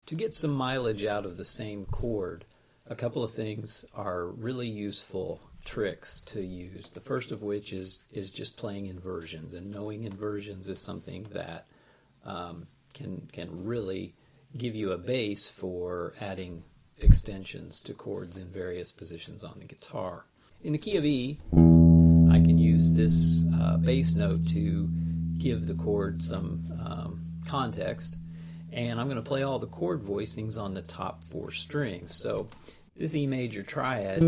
To get some mileage out of the same chord, a couple of things are really useful tricks to use. The first of which is just playing inversions, and knowing inversions is something that can really give you a base for adding extensions to chords in various positions on the guitar. In the key of E, I can use this bass note to give the chord some context, and I'm going to play all the chord voicings on the top 4 strings. So this E major triad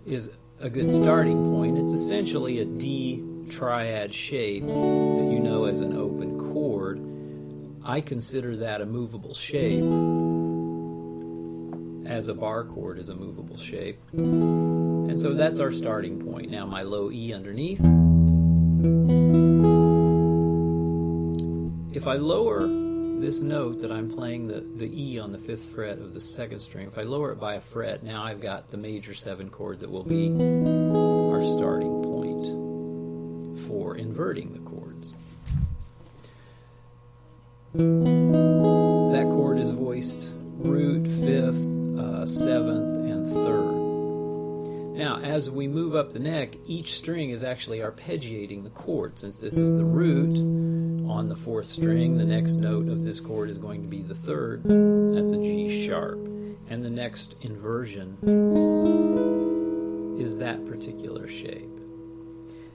is a good starting point. It's essentially a D triad shape that you know as an open chord. I consider that a movable shape, as a bar chord is a movable shape. And so that's our starting point. Now my low E underneath. If I lower this note that I'm playing, the E on the 5th fret of the 2nd string, if I lower it by a fret, now I've got the major 7 chord that will be our starting point for inverting the chords. That chord is voiced root, 5th, 7th, and 3rd. Now, as we move up the neck, each string is actually arpeggiating the chord. Since this is the root on the 4th string, the next note of this chord is going to be the 3rd. That's a G sharp. And the next inversion is that particular shape.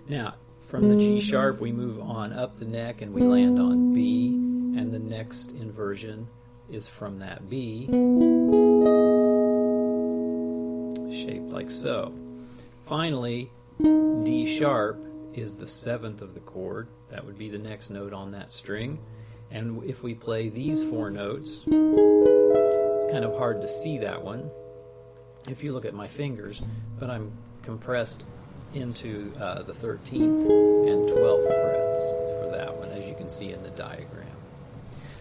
Now, from the G sharp, we move on up the neck and we land on B, and the next inversion is from that B, shaped like so. Finally, D sharp is the 7th of the chord. That would be the next note on that string. And if we play these 4 notes, it's kind of hard to see that one if you look at my fingers, but I'm compressed into the 13th and 12th frets for that one, as you can see in the diagram.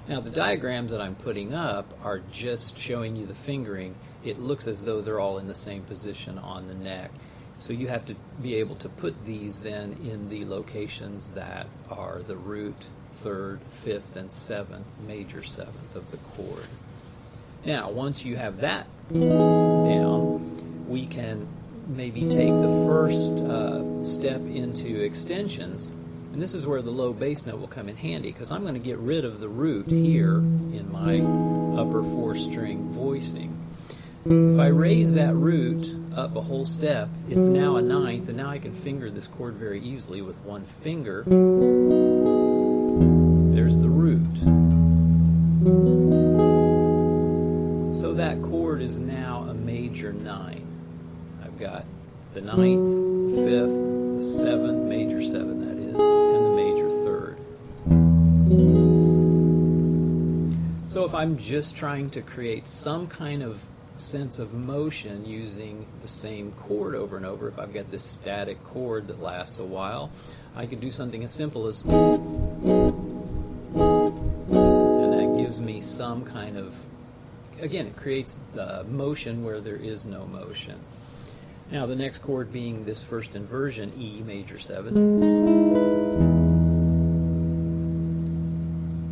Now, the diagrams that I'm putting up are just showing you the fingering. It looks as though they're all in the same position on the neck. So you have to be able to put these then in the locations that are the root, 3rd, 5th, and 7th, major 7th of the chord. Now, once you have that down, we can maybe take the first step into extensions. And this is where the low bass note will come in handy, because I'm going to get rid of the root here in my upper 4-string voicing. If I raise that root up a whole step, it's now a 9th, and now I can finger this chord very easily with one finger. There's the root. So that chord is now a major 9. I've got the 9th, the 5th, the 7th, major 7 that is, and the major 3rd. So if I'm just trying to create some kind of sense of motion using the same chord over and over, if I've got this static chord that lasts a while, I could do something as simple as, and that gives me some kind of, again, it creates the motion where there is no motion. Now the next chord being this first inversion, E major 7.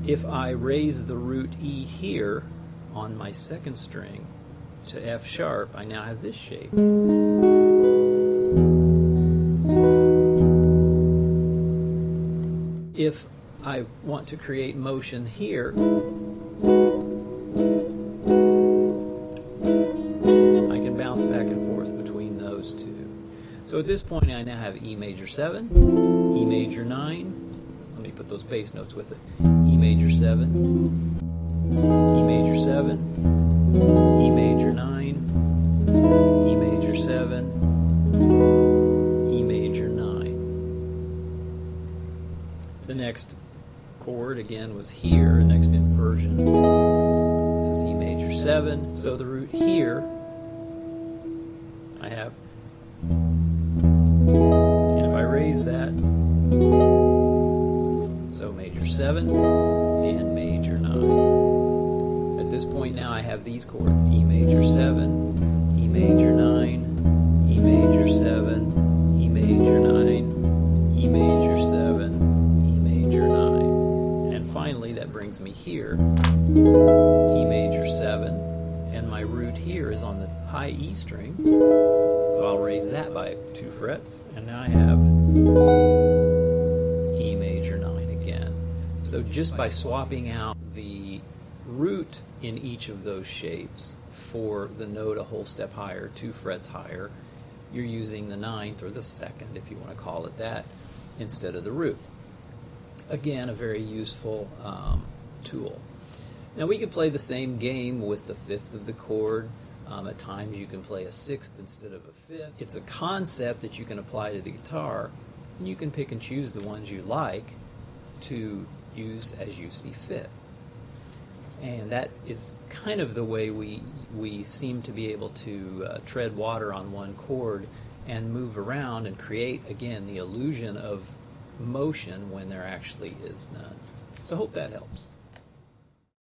If I raise the root E here on my 2nd string to F sharp, I now have this shape. If I want to create motion here, I can bounce back and forth between those two. So at this point I now have E major 7, E major 9, let me put those bass notes with it, E major 7, E major 7, E major 9, E major 7, E major 9. The next chord again was here, next inversion. This is E major 7, so the root here I have, and if I raise that, so major 7 and major 9. At this point now I have these chords, E major 7, E major 9, E major 7, E major 9, E major 7, E major 9. finally, that brings me here, E major 7, and my root here is on the high E string, so I'll raise that by 2 frets, and now I have E major 9 again. So just by swapping out the root in each of those shapes for the note a whole step higher, 2 frets higher, you're using the 9th or the 2nd, if you want to call it that, instead of the root. Again, a very useful tool. Now we could play the same game with the 5th of the chord. At times you can play a 6th instead of a 5th. It's a concept that you can apply to the guitar, and you can pick and choose the ones you like to use as you see fit. And that is kind of the way we seem to be able to tread water on one chord and move around and create, again, the illusion of motion when there actually is none. So I hope that helps.